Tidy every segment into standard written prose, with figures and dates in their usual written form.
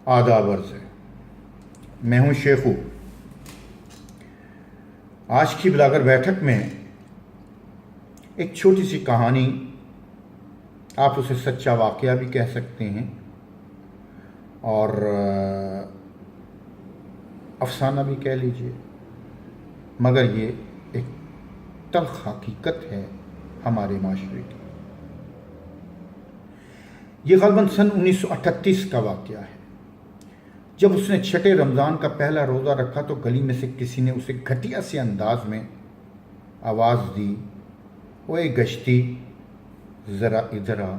آداب عرض ہے۔ میں ہوں شیخو۔ آج کی بلاگر بیٹھک میں ایک چھوٹی سی کہانی، آپ اسے سچا واقعہ بھی کہہ سکتے ہیں اور افسانہ بھی کہہ لیجئے، مگر یہ ایک تلخ حقیقت ہے ہمارے معاشرے کی۔ یہ غالباً سن 1938 کا واقعہ ہے۔ جب اس نے چھٹے رمضان کا پہلا روزہ رکھا تو گلی میں سے کسی نے اسے گھٹیا سے انداز میں آواز دی، اوے گشتی ذرا ادھر آ۔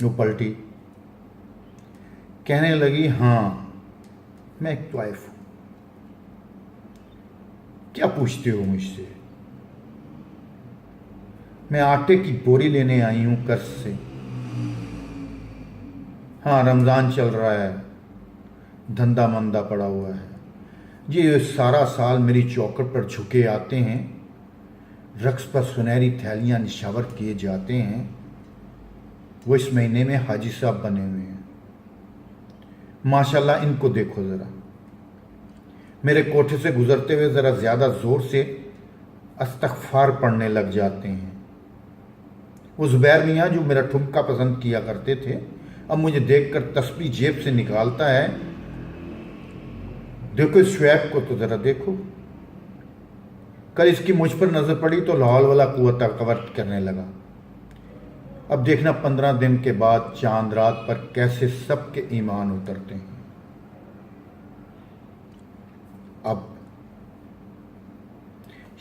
وہ پلٹی، کہنے لگی، ہاں میں ایک طوائف ہوں، کیا پوچھتے ہو مجھ سے؟ میں آٹے کی بوری لینے آئی ہوں قرض سے۔ ہاں رمضان چل رہا ہے، دھندا مندہ پڑا ہوا ہے جی، سارا سال میری چوکھٹ پر جھکے آتے ہیں، رقص پر سنہری تھیلیاں نشاور کیے جاتے ہیں، وہ اس مہینے میں حاجی صاحب بنے ہوئے ہیں۔ ماشاءاللہ ان کو دیکھو ذرا، میرے کوٹھے سے گزرتے ہوئے ذرا زیادہ زور سے استغفار پڑھنے لگ جاتے ہیں۔ وہ زبیر میاں جو میرا ٹھمکا پسند کیا کرتے تھے، اب مجھے دیکھ کر تسبیح جیب سے نکالتا ہے، دیکھو اس شعیب کو تو ذرا دیکھو، کل اس کی مجھ پر نظر پڑی تو لاحول والا قوت قوت کرنے لگا۔ اب دیکھنا 15 دن کے بعد چاند رات پر کیسے سب کے ایمان اترتے ہیں۔ اب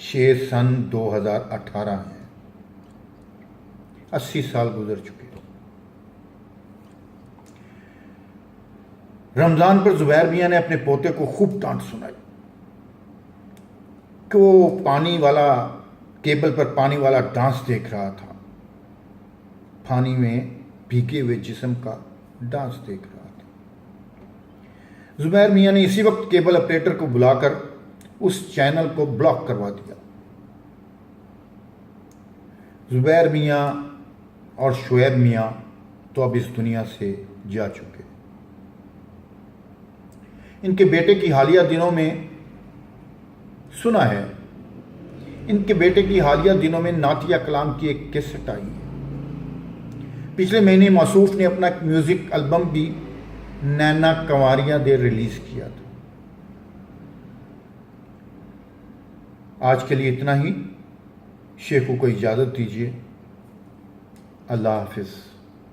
شیر سن 2018 ہے، 80 سال گزر چکے۔ رمضان پر زبیر میاں نے اپنے پوتے کو خوب ڈانٹ سنائی کہ وہ کیبل پر پانی والا ڈانس دیکھ رہا تھا، پانی میں بھیگے ہوئے جسم کا ڈانس دیکھ رہا تھا۔ زبیر میاں نے اسی وقت کیبل آپریٹر کو بلا کر اس چینل کو بلاک کروا دیا۔ زبیر میاں اور شعیب میاں تو اب اس دنیا سے جا چکے۔ ان کے بیٹے کی حالیہ دنوں میں سنا ہے، ان کے بیٹے کی حالیہ دنوں میں نعتیہ کلام کی ایک کیسٹ آئی ہے۔ پچھلے مہینے موصوف نے اپنا ایک میوزک البم بھی نینا کنواریاں دے ریلیز کیا تھا۔ آج کے لیے اتنا ہی، شیخو کو اجازت دیجیے، اللہ حافظ۔